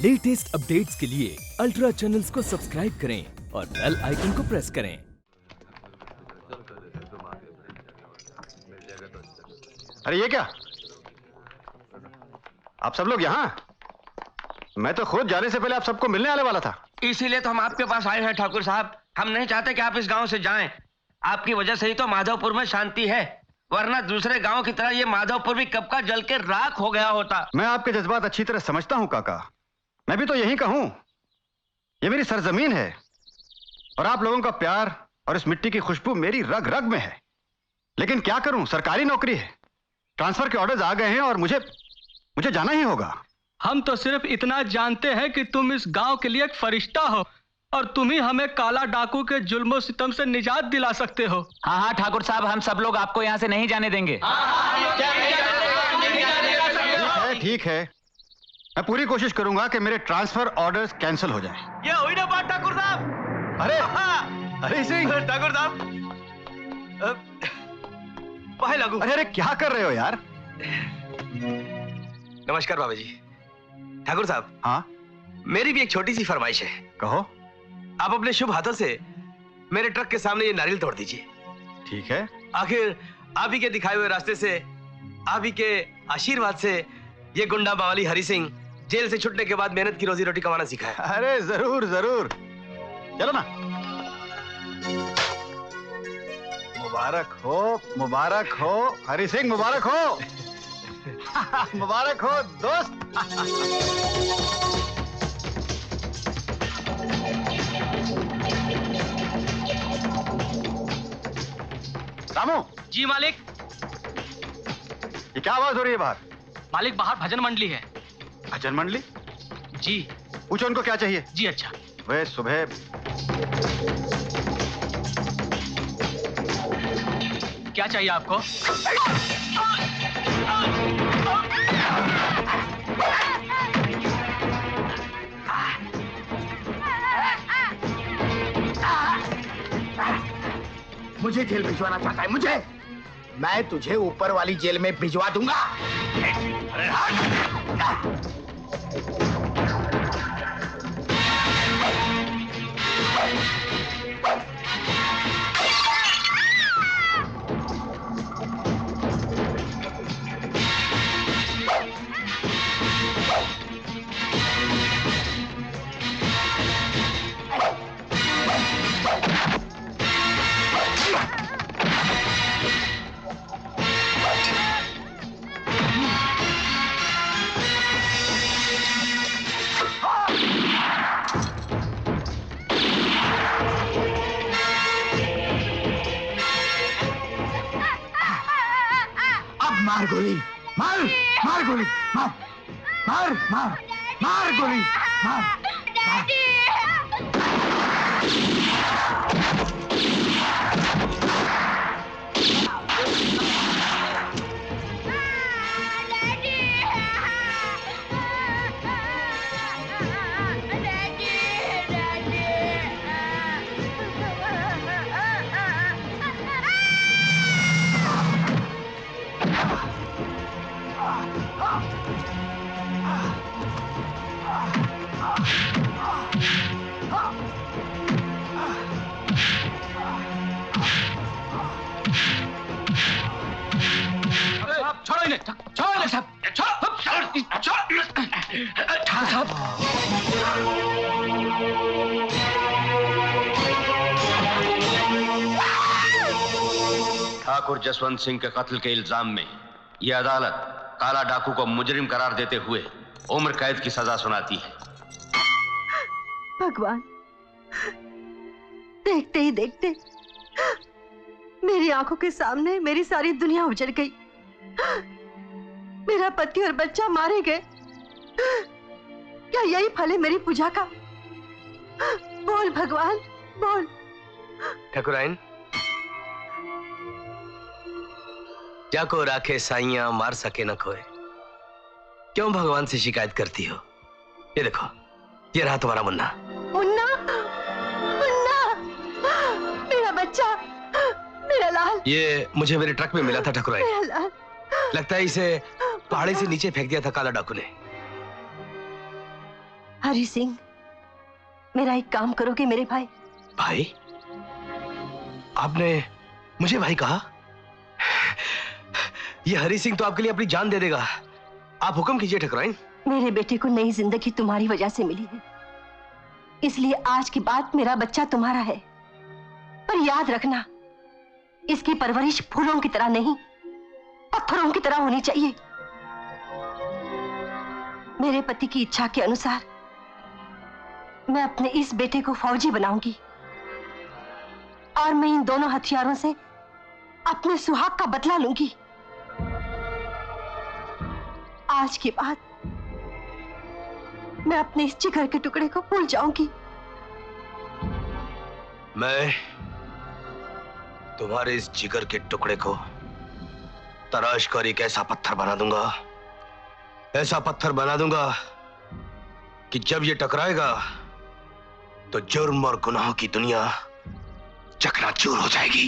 Latest updates के लिए ultra channels को सब्सक्राइब करें और बेल आइकन को प्रेस करें। अरे ये क्या? आप सब लोग यहाँ? मैं तो खुद जाने से पहले आप सबको मिलने आने वाला था। इसीलिए तो हम आपके पास आए हैं ठाकुर साहब। हम नहीं चाहते कि आप इस गांव से जाएं। आपकी वजह से ही तो माधवपुर में शांति है, वरना दूसरे गांव की तरह ये माधवपुर भी कब का जल के राख हो गया होता। मैं आपके जज्बात अच्छी तरह समझता हूँ काका। मैं भी तो यहीं का हूँ। ये मेरी सरजमीन है और आप लोगों का प्यार और इस मिट्टी की खुशबू मेरी रग रग में है। लेकिन क्या करूं, सरकारी नौकरी है, ट्रांसफर के ऑर्डर्स आ गए हैं और मुझे जाना ही होगा। हम तो सिर्फ इतना जानते हैं कि तुम इस गांव के लिए एक फरिश्ता हो और तुम ही हमें काला डाकू के जुल्मों सितम से निजात दिला सकते हो। हाँ हाँ ठाकुर साहब, हम सब लोग आपको यहाँ से नहीं जाने देंगे। ठीक है, मैं पूरी कोशिश करूंगा कि मेरे ट्रांसफर ऑर्डर्स कैंसिल हो जाएं। ये हुई ना बात ठाकुर साहब। अरे हरी सिंह ठाकुर साहब, भाई लागू। अरे क्या कर रहे हो यार? नमस्कार बाबा जी। ठाकुर साहब, हाँ मेरी भी एक छोटी सी फरमाइश है। कहो। आप अपने शुभ हाथों से मेरे ट्रक के सामने ये नारियल तोड़ दीजिए। ठीक है। आखिर आप ही के दिखाए हुए रास्ते से, आप ही के आशीर्वाद से ये गुंडा बावली हरी सिंह जेल से छुटने के बाद मेहनत की रोजी रोटी कमाना सीखा है। अरे जरूर जरूर, चलो ना। मुबारक हो हरी सिंह, मुबारक हो। मुबारक हो दोस्त। रामू। जी मालिक। ये क्या आवाज हो रही है बाहर? मालिक, बाहर भजन मंडली है। भजन मंडली? जी। पूछो उनको क्या चाहिए। जी अच्छा। वे सुबह क्या चाहिए आपको? मुझे जेल भिजवाना चाहता है? मुझे? मैं तुझे ऊपर वाली जेल में भिजवा दूंगा। अरे मार गोली, मार मार गोली, मार मार मार मार गोली, मार। छोड़ो इन्हें, छोड़ो इन्हें सब, साहब। ठाकुर जसवंत सिंह के कत्ल के इल्जाम में यह अदालत काला डाकू को मुजरिम करार देते हुए उम्र कैद की सजा सुनाती है। भगवान, देखते ही देखते मेरी आंखों के सामने मेरी सारी दुनिया उजड़ गई। मेरा पति और बच्चा मारे गए। क्या यही फल है मेरी पूजा का? बोल भगवान, बोल। ठाकुराइन, जाको राखे साइयां मार सके न खोए, क्यों भगवान से शिकायत करती हो? ये देखो, ये रहा तुम्हारा मुन्ना। मुन्ना, मुन्ना, मेरा बच्चा, मेरा लाल। ये मुझे मेरे ट्रक में मिला था ठाकुराइन। मेरा लाल। लगता है इसे पहाड़ी से नीचे फेंक दिया था काला डाकू ने। हरि सिंह, मेरा एक काम करोगे मेरे भाई? भाई? आपने मुझे भाई कहा? ये हरि सिंह तो आपके लिए अपनी जान दे देगा। आप हुक्म कीजिए ठकुराइन। मेरे बेटे को नई जिंदगी तुम्हारी वजह से मिली है, इसलिए आज के बाद मेरा बच्चा तुम्हारा है। पर याद रखना, इसकी परवरिश फूलों की तरह नहीं, पत्थरों की तरह होनी चाहिए। मेरे पति की इच्छा के अनुसार मैं अपने इस बेटे को फौजी बनाऊंगी और मैं इन दोनों हथियारों से अपने सुहाग का बदला लूंगी। आज के बाद मैं अपने इस जिगर के टुकड़े को भूल जाऊंगी। मैं तुम्हारे इस जिगर के टुकड़े को तराश कर एक ऐसा पत्थर बना दूंगा, ऐसा पत्थर बना दूंगा कि जब ये टकराएगा तो जुर्म और गुनाहों की दुनिया चकनाचूर हो जाएगी।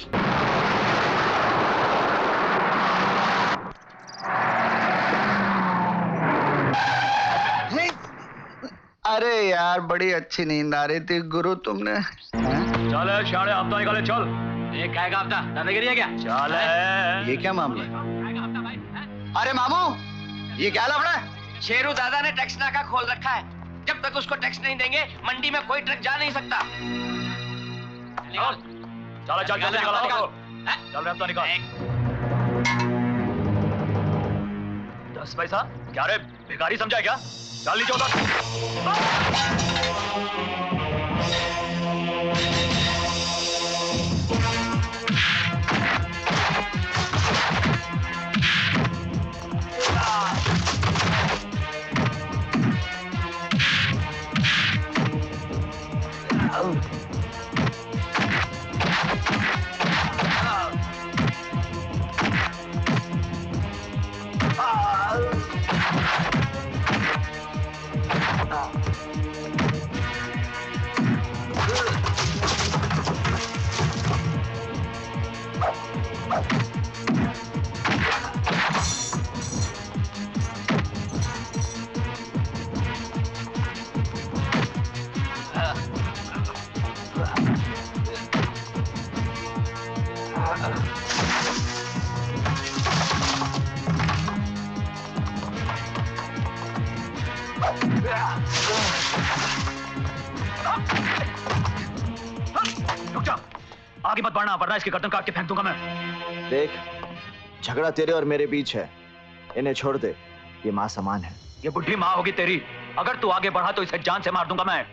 अरे यार, बड़ी अच्छी नींद आ रही थी गुरु। तुमने चल शाणे आप तो निकाले, चल। ये क्या का आपदा दादागिरी है क्या? चल ये क्या मामला है? अरे मामू, ये क्या लफड़ा है? शेरू दादा ने टैक्स नाका खोल रखा है। जब तक उसको टैक्स नहीं देंगे मंडी में कोई ट्रक जा नहीं सकता। चल चल जल्दी निकालो। चल रहे अब तो निकाल। 10 पैसा क्या रे, भिखारी समझा क्या? चल लीजिए उधर। रुक जा, आगे मत बढ़ना वरना इसकी गर्दन काट के फेंक दूंगा मैं। देख, झगड़ा तेरे और मेरे बीच है, इन्हें छोड़ दे। ये माँ समान है। ये बुढ़ी माँ होगी तेरी, अगर तू आगे बढ़ा तो इसे जान से मार दूंगा मैं।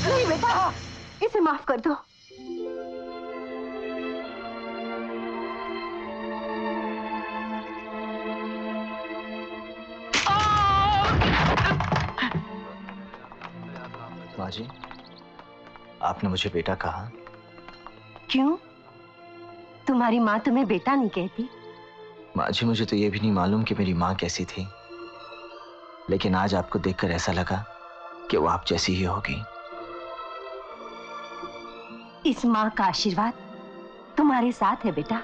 नहीं बेटा, इसे माफ कर दो। माँ जी, आपने मुझे बेटा कहा। क्यों? तुम्हारी माँ तुम्हें बेटा नहीं कहती? माँ जी, मुझे तो ये भी नहीं मालूम कि मेरी माँ कैसी थी, लेकिन आज आपको देखकर ऐसा लगा कि वो आप जैसी ही होगी। इस माँ का आशीर्वाद तुम्हारे साथ है बेटा।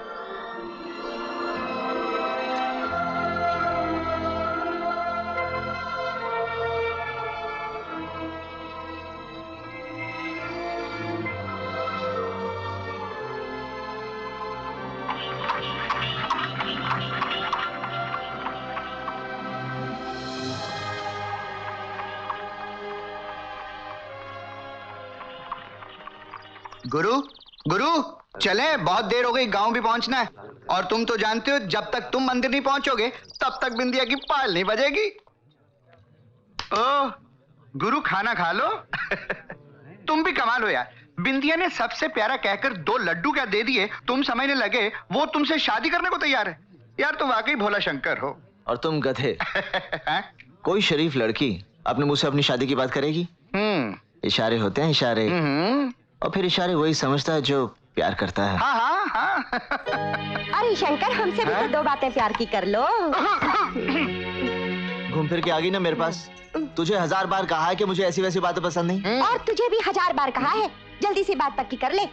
गुरु, गुरु चले, बहुत देर हो गई, गांव भी पहुंचना है। और तुम तो जानते हो, जब तक तुम मंदिर नहीं पहुंचोगे तब तक बिंदिया की पायल नहीं बजेगी। ओह गुरु, खाना खा लो। तुम भी कमाल हो यार, बिंदिया ने सबसे प्यारा कहकर 2 लड्डू क्या दे दिए, तुम समझने लगे वो तुमसे शादी करने को तैयार है। यार तुम वाकई भोला शंकर हो। और तुम गधे। कोई शरीफ लड़की अपने मुंह से अपनी शादी की बात करेगी? इशारे होते हैं, इशारे। और फिर इशारे वही समझता है जो प्यार करता है। हाँ हाँ हाँ। अरे शंकर, हमसे भी तो 2 बातें प्यार की कर लो। घूम फिर के आ गई ना मेरे पास। तुझे 1000 बार कहा है कि मुझे ऐसी वैसी बातें पसंद नहीं। और तुझे भी 1000 बार कहा है, जल्दी से बात पक्की कर ले।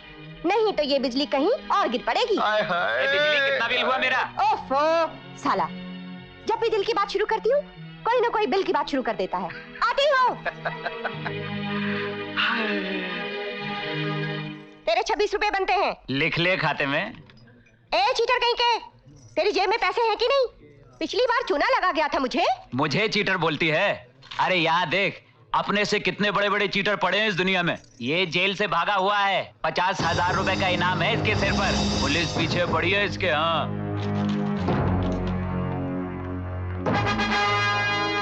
नहीं तो ये बिजली कहीं और गिर पड़ेगी। बिजली कितना बिल हुआ मेरा? ओफो साला, जब भी दिल की बात शुरू करती हूँ कोई ना कोई बिल की बात शुरू कर देता है। आती हूँ। तेरे 26 रुपए बनते हैं। लिख ले खाते में। ए चीटर कहीं के, तेरी जेब में पैसे हैं कि नहीं? पिछली बार चूना लगा गया था मुझे। मुझे चीटर बोलती है? अरे यहाँ देख, अपने से कितने बड़े बड़े चीटर पड़े हैं इस दुनिया में। ये जेल से भागा हुआ है, 50,000 रुपए का इनाम है इसके सिर पर। पुलिस पीछे पड़ी है इसके। हाँ,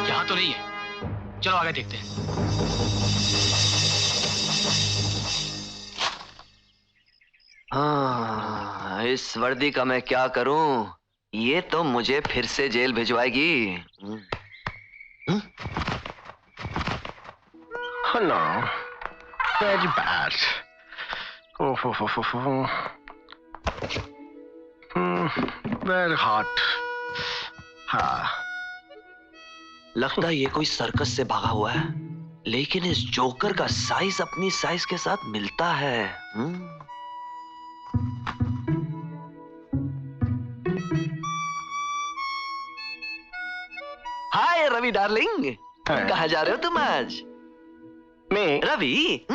यहाँ तो नहीं है, चलो आगे देखते हैं। हाँ, इस वर्दी का मैं क्या करूं? ये तो मुझे फिर से jail भिजवाएगी। No, very bad. Very hot. हाँ। लगता है ये कोई सर्कस से भागा हुआ है, लेकिन इस जोकर का साइज अपनी साइज के साथ मिलता है। हाय रवि डार्लिंग, कहाँ जा रहे हो तुम आज? मैं रवि?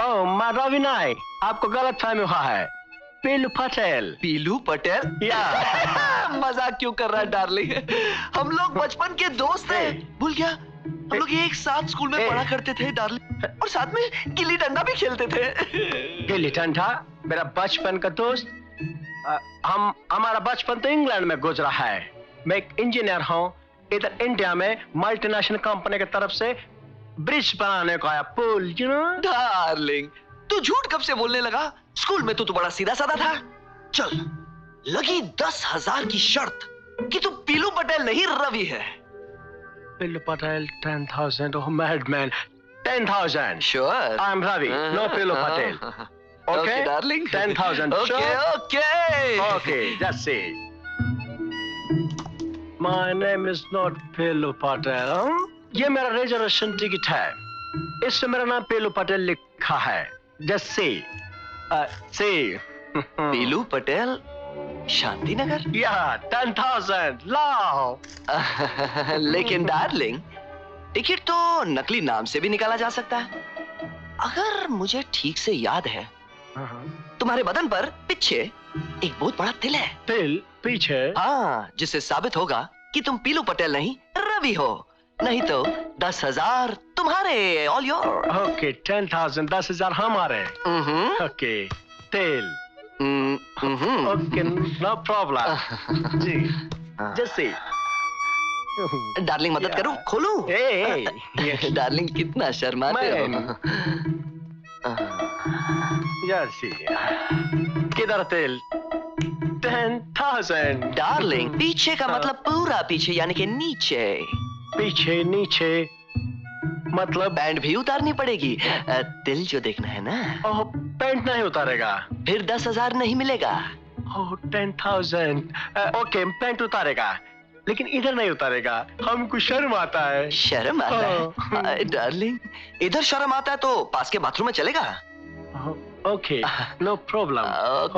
ओह मैं रवि नहीं, आपको गलत फहमी हुआ है। पीलू पटेल। पीलू पटेल? या मजाक क्यों कर रहा है डार्लिंग? हम लोग बचपन के दोस्त हैं। भूल गया? हम लोग एक साथ स्कूल में पढ़ा करते थे डार्लिंग, और साथ में गिल्ली डंडा भी खेलते थे। गिल्ली डंडा मेरा बचपन का दोस्त। हमारा बचपन तो इंग्लैंड में गुजरा है। मैं एक इंजीनियर हूँ, इधर इंडिया में मल्टीनेशनल कंपनी की तरफ से ब्रिज बनाने को आया, पुल, यू नो। डार्लिंग, तू झूठ कब से बोलने लगा? स्कूल में तो बड़ा सीधा साधा था। चल, लगी 10,000 की शर्त कि तू पीलू पटेल नहीं रवि है। Pilu Patel 10,000, oh madman, 10,000। Sure? I am Ravi, no Pilu Patel. Okay darling, 10,000। Okay okay okay, that's it. My name is not Pilu Patel. ये मेरा रिजर्वेशन टिकट है, इसमें मेरा नाम पीलू पटेल लिखा है। Just see. See. पीलू पटेल, शांति नगर? या 10,000 लाओ। लेकिन डार्लिंग, टिकट तो नकली नाम से भी निकाला जा सकता है। अगर मुझे ठीक से याद है, तुम्हारे बदन पर पीछे एक बहुत बड़ा तिल है। तिल पीछे? हाँ, जिससे साबित होगा कि तुम पीलू पटेल नहीं रवि हो। नहीं तो 10,000 तुम्हारे, ऑल योर। ओके, 10,000, 10,000 हमारे। ओके, तिल। Okay, no problem. जी, जैसे डार्लिंग मदद करूं? खोलूं? डार्लिंग कितना शर्माते हो। किधर तिल? 10,000। डार्लिंग, पीछे का मतलब पूरा पीछे, यानी कि नीचे। पीछे नीचे मतलब पैंट भी उतारनी पड़ेगी। तिल जो देखना है ना। ओह, पैंट नहीं उतारेगा? फिर 10,000 नहीं मिलेगा। ओह, 10,000। ओके, पैंट उतारेगा, लेकिन इधर नहीं उतारेगा, हमको शर्म आता है। शर्म आता है? डार्लिंग, इधर शर्म आता है तो पास के बाथरूम में चलेगा। Okay, no problem.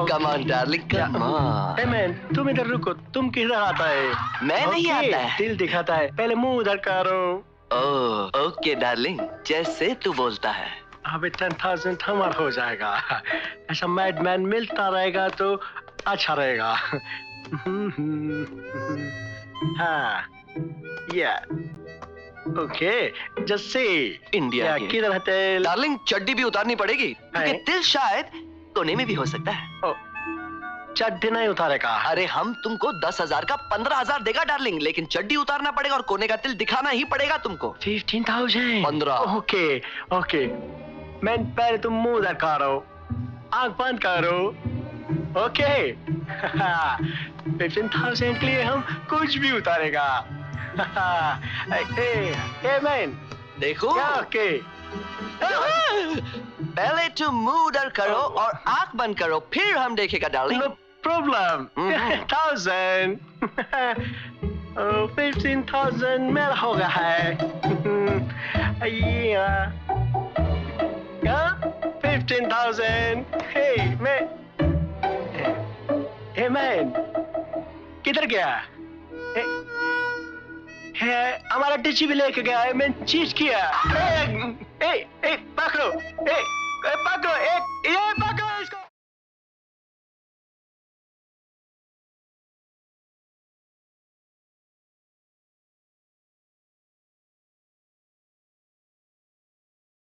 Come on darling, come on. Hey man, तुम इधर रुको, तुम किधर आता है? मैं नहीं आता है। दिल दिखाता है, पहले मुंह उधर करो। ओह, ओके डार्लिंग, जैसे तू बोलता है। अबे 10,000 हमारा हो जाएगा। ऐसा मैडमैन मिलता रहेगा तो अच्छा रहेगा। हाँ, या ओके, जैसे इंडिया किधर है तिल? डार्लिंग, चड्डी भी उतारनी पड़ेगी, क्योंकि तिल शायद कोने में भी हो सकता है। चड्डी नहीं उतारेगा? अरे हम तुमको 10,000 का 15,000 देगा डार्लिंग, लेकिन चड्डी उतारना पड़ेगा और कोने का तिल दिखाना ही पड़ेगा तुमको। 15,000? 15। ओके ओके, मैं पहले तुम मुंह उधर करो, आंख बंद करो। ओके 15,000 के लिए हम कुछ भी उतारेगा। ए मैन, देखो। ओके, पहले तुम मुंह उधर करो और आंख बंद करो, फिर हम देखेगा डार्लिंग। No problem. 10,000 15,000 मेरा हो गया है। 15,000 15,000. Hey man. Hey man. किधर गया? हमारा टिची भी लेके गया है, मैं चीज किया। पकड़ो, पकड़ो,